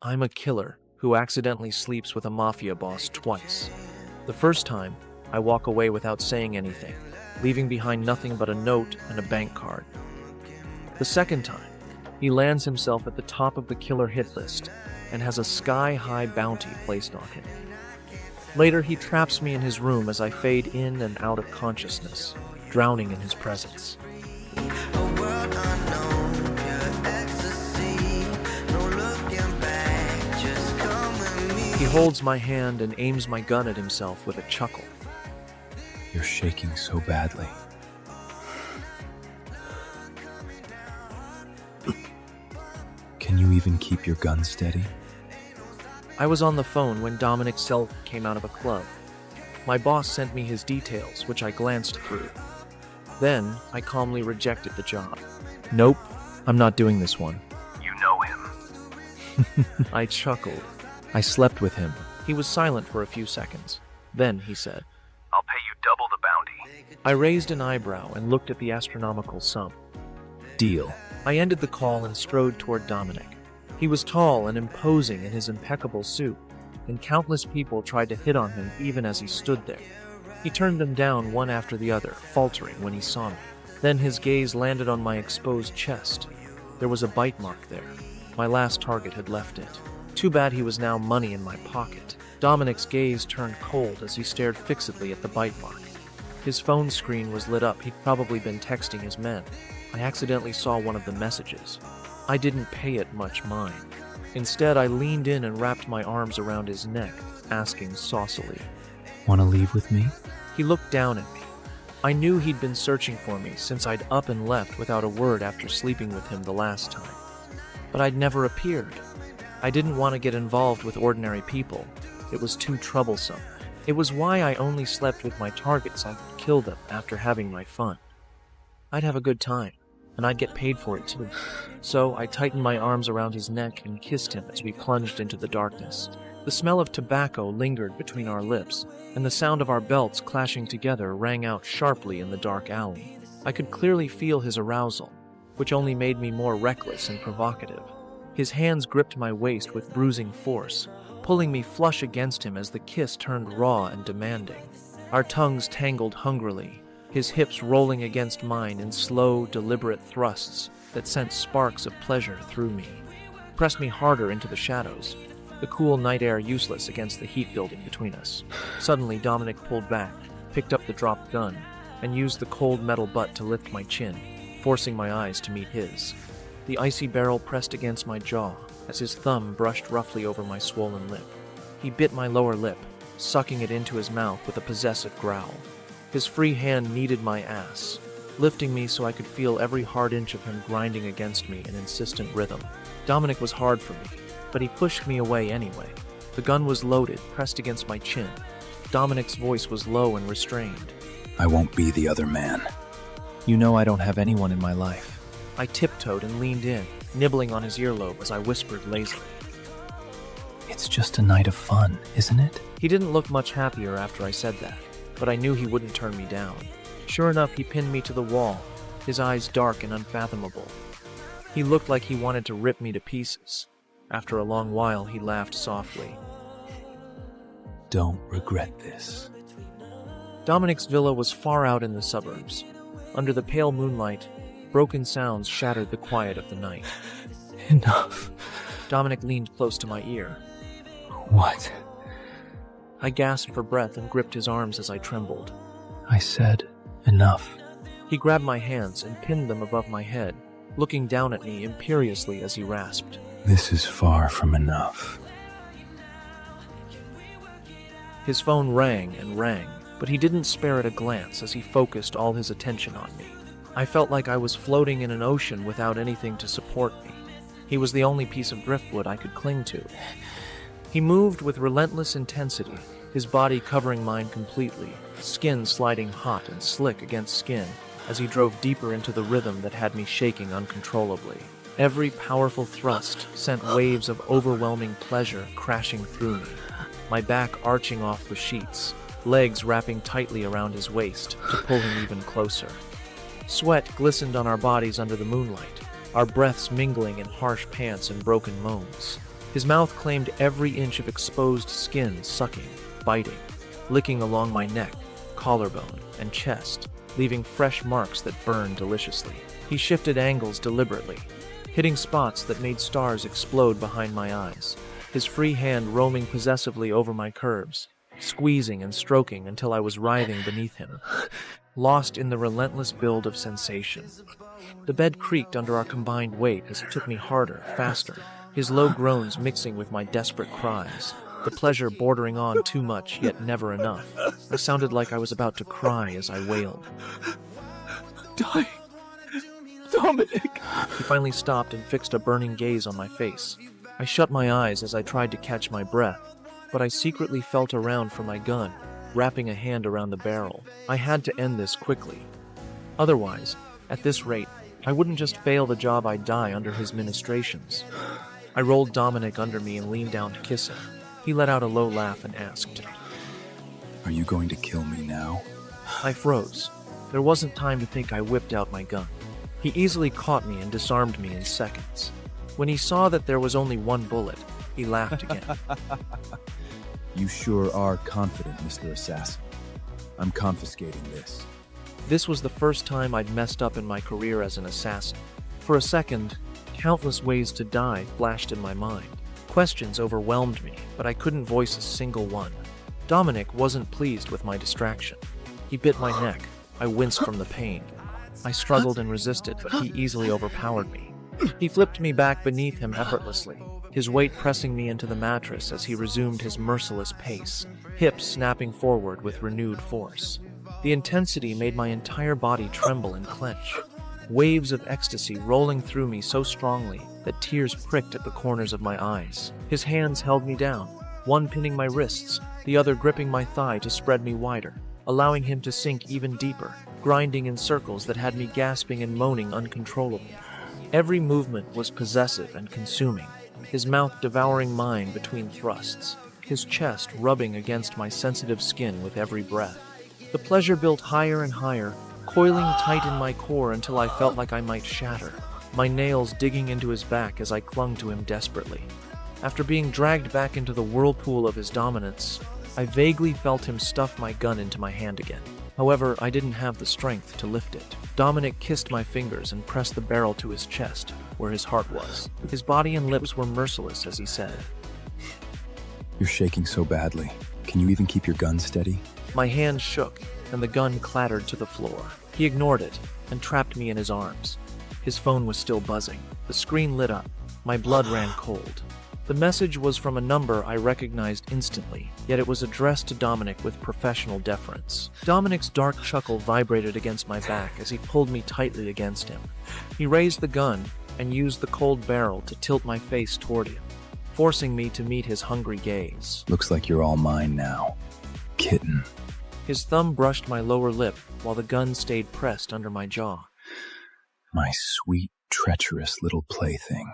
I'm a killer who accidentally sleeps with a mafia boss twice. The first time, I walk away without saying anything, leaving behind nothing but a note and a bank card. The second time, he lands himself at the top of the killer hit list and has a sky-high bounty placed on him. Later, he traps me in his room as I fade in and out of consciousness, drowning in his presence. He holds my hand and aims my gun at himself with a chuckle. You're shaking so badly. Can you even keep your gun steady? I was on the phone when Dominic's cell came out of a club. My boss sent me his details, which I glanced through. Then, I calmly rejected the job. Nope, I'm not doing this one. You know him. I chuckled. I slept with him. He was silent for a few seconds. Then he said, I'll pay you double the bounty. I raised an eyebrow and looked at the astronomical sum. Deal. I ended the call and strode toward Dominic. He was tall and imposing in his impeccable suit, and countless people tried to hit on him even as he stood there. He turned them down one after the other, faltering when he saw me. Then his gaze landed on my exposed chest. There was a bite mark there. My last target had left it. Too bad he was now money in my pocket. Dominic's gaze turned cold as he stared fixedly at the bite mark. His phone screen was lit up. He'd probably been texting his men. I accidentally saw one of the messages. I didn't pay it much mind. Instead, I leaned in and wrapped my arms around his neck, asking saucily, "Want to leave with me?" He looked down at me. I knew he'd been searching for me since I'd up and left without a word after sleeping with him the last time. But I'd never appeared. I didn't want to get involved with ordinary people. It was too troublesome. It was why I only slept with my targets. I could kill them after having my fun. I'd have a good time, and I'd get paid for it too. So I tightened my arms around his neck and kissed him as we plunged into the darkness. The smell of tobacco lingered between our lips, and the sound of our belts clashing together rang out sharply in the dark alley. I could clearly feel his arousal, which only made me more reckless and provocative. His hands gripped my waist with bruising force, pulling me flush against him as the kiss turned raw and demanding. Our tongues tangled hungrily, his hips rolling against mine in slow, deliberate thrusts that sent sparks of pleasure through me. He pressed me harder into the shadows, the cool night air useless against the heat building between us. Suddenly, Dominic pulled back, picked up the dropped gun, and used the cold metal butt to lift my chin, forcing my eyes to meet his. The icy barrel pressed against my jaw as his thumb brushed roughly over my swollen lip. He bit my lower lip, sucking it into his mouth with a possessive growl. His free hand kneaded my ass, lifting me so I could feel every hard inch of him grinding against me in insistent rhythm. Dominic was hard for me, but he pushed me away anyway. The gun was loaded, pressed against my chin. Dominic's voice was low and restrained. "I won't be the other man." "You know I don't have anyone in my life." I tiptoed and leaned in, nibbling on his earlobe as I whispered lazily. "It's just a night of fun, isn't it?" He didn't look much happier after I said that, but I knew he wouldn't turn me down. Sure enough, he pinned me to the wall, his eyes dark and unfathomable. He looked like he wanted to rip me to pieces. After a long while, he laughed softly. "Don't regret this." Dominic's villa was far out in the suburbs. Under the pale moonlight, broken sounds shattered the quiet of the night. "Enough." Dominic leaned close to my ear. "What?" I gasped for breath and gripped his arms as I trembled. "I said enough." He grabbed my hands and pinned them above my head, looking down at me imperiously as he rasped, "This is far from enough." His phone rang and rang, but he didn't spare it a glance as he focused all his attention on me. I felt like I was floating in an ocean without anything to support me. He was the only piece of driftwood I could cling to. He moved with relentless intensity, his body covering mine completely, skin sliding hot and slick against skin as he drove deeper into the rhythm that had me shaking uncontrollably. Every powerful thrust sent waves of overwhelming pleasure crashing through me, my back arching off the sheets, legs wrapping tightly around his waist to pull him even closer. Sweat glistened on our bodies under the moonlight, our breaths mingling in harsh pants and broken moans. His mouth claimed every inch of exposed skin, sucking, biting, licking along my neck, collarbone, and chest, leaving fresh marks that burned deliciously. He shifted angles deliberately, hitting spots that made stars explode behind my eyes, his free hand roaming possessively over my curves, squeezing and stroking until I was writhing beneath him, lost in the relentless build of sensation. The bed creaked under our combined weight as he took me harder, faster, his low groans mixing with my desperate cries, the pleasure bordering on too much yet never enough. I sounded like I was about to cry as I wailed. Dying. Dominic! He finally stopped and fixed a burning gaze on my face. I shut my eyes as I tried to catch my breath, but I secretly felt around for my gun, wrapping a hand around the barrel. I had to end this quickly. Otherwise, at this rate, I wouldn't just fail the job, I'd die under his ministrations. I rolled Dominic under me and leaned down to kiss him. He let out a low laugh and asked, Are you going to kill me now? I froze. There wasn't time to think. I whipped out my gun. He easily caught me and disarmed me in seconds. When he saw that there was only one bullet, he laughed again. You sure are confident, Mr. Assassin. I'm confiscating this. This was the first time I'd messed up in my career as an assassin. For a second, countless ways to die flashed in my mind. Questions overwhelmed me, but I couldn't voice a single one. Dominic wasn't pleased with my distraction. He bit my neck. I winced from the pain. I struggled and resisted, but he easily overpowered me. He flipped me back beneath him effortlessly, his weight pressing me into the mattress as he resumed his merciless pace, hips snapping forward with renewed force. The intensity made my entire body tremble and clench, waves of ecstasy rolling through me so strongly that tears pricked at the corners of my eyes. His hands held me down, one pinning my wrists, the other gripping my thigh to spread me wider, allowing him to sink even deeper, grinding in circles that had me gasping and moaning uncontrollably. Every movement was possessive and consuming, his mouth devouring mine between thrusts, his chest rubbing against my sensitive skin with every breath. The pleasure built higher and higher, coiling tight in my core until I felt like I might shatter, my nails digging into his back as I clung to him desperately. After being dragged back into the whirlpool of his dominance, I vaguely felt him stuff my gun into my hand again. However, I didn't have the strength to lift it. Dominic kissed my fingers and pressed the barrel to his chest, where his heart was. His body and lips were merciless as he said, You're shaking so badly. Can you even keep your gun steady? My hand shook, and the gun clattered to the floor. He ignored it and trapped me in his arms. His phone was still buzzing. The screen lit up. My blood ran cold. The message was from a number I recognized instantly, yet it was addressed to Dominic with professional deference. Dominic's dark chuckle vibrated against my back as he pulled me tightly against him. He raised the gun and used the cold barrel to tilt my face toward him, forcing me to meet his hungry gaze. Looks like you're all mine now, kitten. His thumb brushed my lower lip while the gun stayed pressed under my jaw. My sweet, treacherous little plaything.